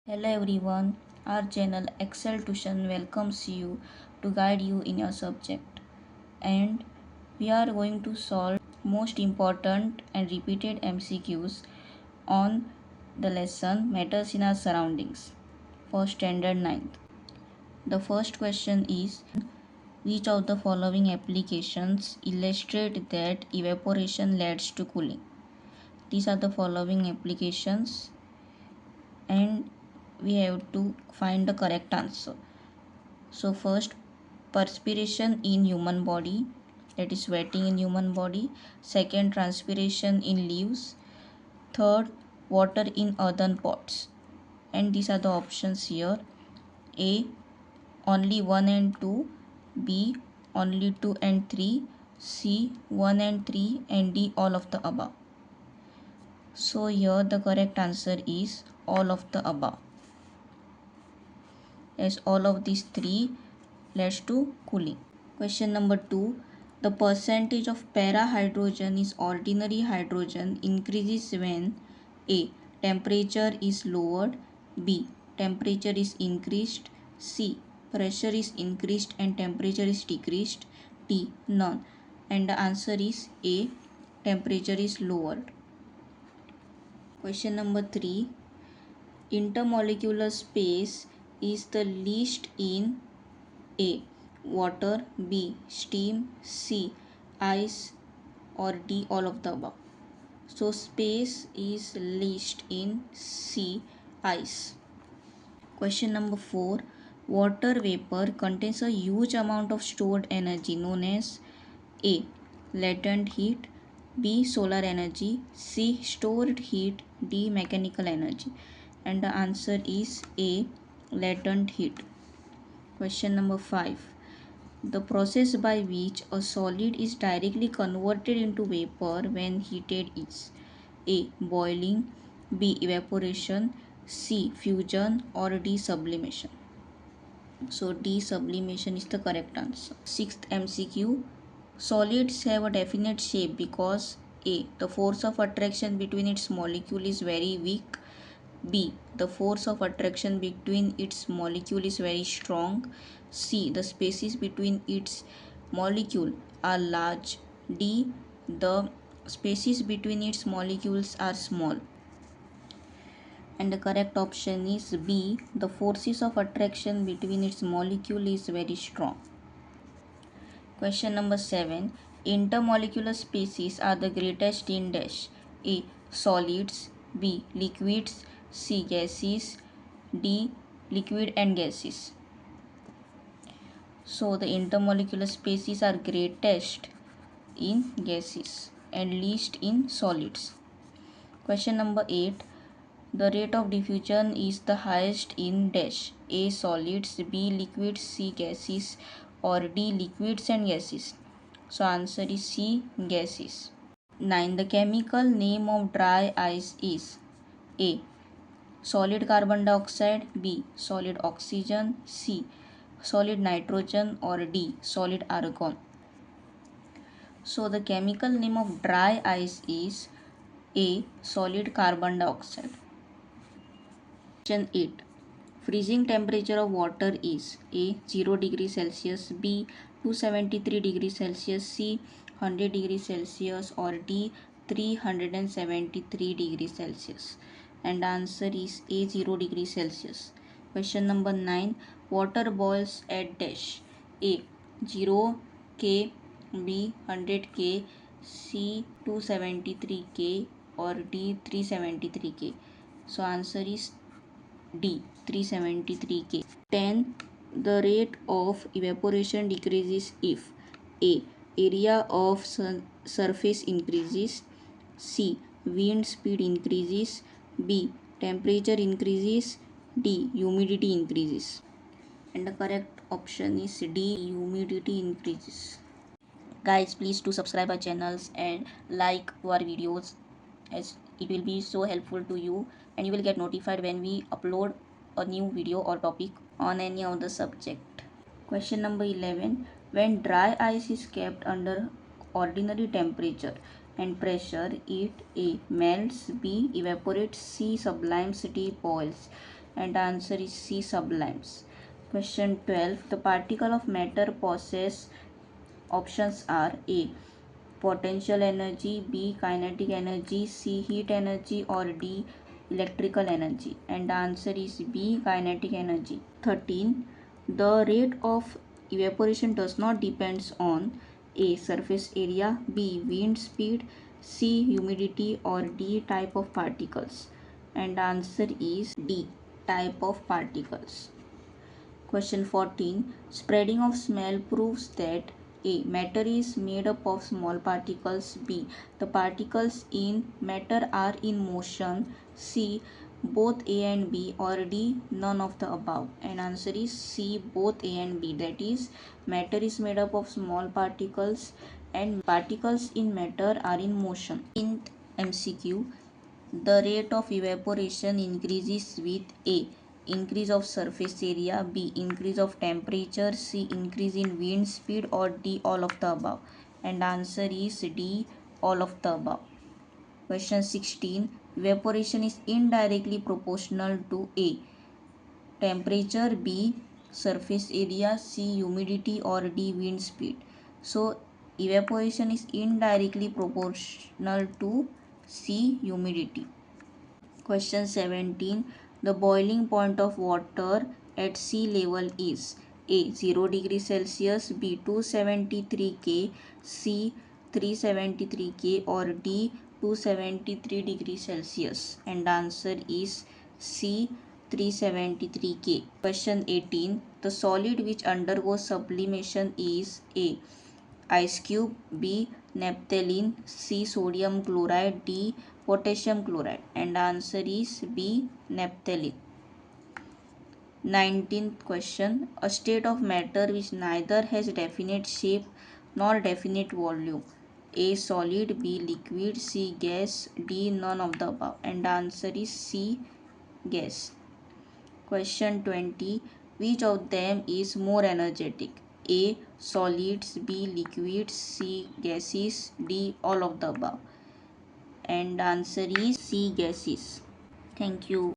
Hello everyone, our channel Excel Tuition welcomes you to guide you in your subject, and we are going to solve most important and repeated MCQs on the lesson Matters in Our Surroundings for Standard 9th. The first question is, which of the following applications illustrate that evaporation leads to cooling? These are the following applications and we have to find the correct answer. So first, perspiration in human body, that is sweating in human body. Second, transpiration in leaves. Third, water in earthen pots. And these are the options here. A, only 1 and 2. B, only 2 and 3. C, 1 and 3. And D, all of the above. So here the correct answer is all of the above, as all of these three leads to cooling. Question number 2. The percentage of para-hydrogen is ordinary hydrogen increases when A. Temperature is lowered. B. Temperature is increased. C. Pressure is increased and temperature is decreased. D. None. And the answer is A. Temperature is lowered. Question number 3. Intermolecular space is the least in A. Water. B. Steam. C. Ice. Or D. All of the above. So space is least in C. Ice. Question number 4. Water vapor contains a huge amount of stored energy known as A. Latent heat. B. Solar energy. C. Stored heat. D. Mechanical energy. And the answer is A. Latent heat. Question number 5. The process by which a solid is directly converted into vapor when heated is A. Boiling. B. Evaporation. C. Fusion. Or D. Sublimation. So D. Sublimation is the correct answer. Sixth MCQ. Solids have a definite shape because A. The force of attraction between its molecule is very weak. B. The force of attraction between its molecule is very strong. C. The spaces between its molecule are large. D. The spaces between its molecules are small. And the correct option is B. The forces of attraction between its molecule is very strong. Question number 7. Intermolecular species are the greatest in dash. A. Solids. B. Liquids. C. Gases. D. Liquid and gases. So the intermolecular species are greatest in gases and least in solids. Question number 8. The rate of diffusion is the highest in dash. A. Solids. B. Liquids. C. Gases. Or D. Liquids and gases. So answer is C. Gases. 9. The chemical name of dry ice is A. Solid carbon dioxide. B. Solid oxygen. C. Solid nitrogen. Or D. Solid argon. So the chemical name of dry ice is A. Solid carbon dioxide. Question 8. Freezing temperature of water is A. 0 degrees Celsius. B. 273 degrees Celsius. C. 100 degrees Celsius. Or D. 373 degrees Celsius. And the answer is A. 0 degrees Celsius. Question number 9. Water boils at dash. A. 0 K. B. 100 K. C. 273 K. Or D. 373 K. So answer is D. 373 K. 10. The rate of evaporation decreases if A. Area of surface increases. C. Wind speed increases. B. Temperature increases. D. Humidity increases. And the correct option is D. Humidity increases. Guys, please do subscribe our channels and like our videos, as it will be so helpful to you and you will get notified when we upload a new video or topic on any of the subject. Question number 11. When dry ice is kept under ordinary temperature and pressure, it A. melts, B. evaporates, C. sublimes, D. boils. and the answer is C. Sublimes. Question 12. The particle of matter possess options are A. Potential energy, B. Kinetic energy, C. Heat energy, or D. Electrical energy, and the answer is B. Kinetic energy. 13. The rate of evaporation does not depends on A. Surface area, B. Wind speed, C. Humidity, or D. Type of particles, and the answer is D. Type of particles. Question 14. Spreading of smell proves that A. Matter is made up of small particles. B. The particles in matter are in motion. C. Both A and B, or D. None of the above. And answer is C. Both A and B. That is, matter is made up of small particles and particles in matter are in motion. In MCQ, the rate of evaporation increases with A. Increase of surface area, B. Increase of temperature, C. Increase in wind speed, or D. All of the above. And answer is D. All of the above. Question 16. Evaporation is indirectly proportional to A. Temperature, B. Surface area, C. Humidity, or D. Wind speed. So evaporation is indirectly proportional to C. Humidity. Question 17. The boiling point of water at sea level is A. 0 degree Celsius, B. 273 K, C. 373 K, or D. 273 degrees Celsius. And the answer is C. 373 K. Question 18. The solid which undergoes sublimation is A. Ice cube, B. Naphthalene, C. Sodium chloride, D. Potassium chloride, and the answer is B. Naphthalene. 19th question. A state of matter which neither has definite shape nor definite volume. A. Solid, B. Liquid, C. Gas, D. None of the above, and the answer is C. Gas. Question 20. Which of them is more energetic? A. Solids, B. Liquids, C. Gases, D. All of the above. And the answer is C. Gases. Thank you.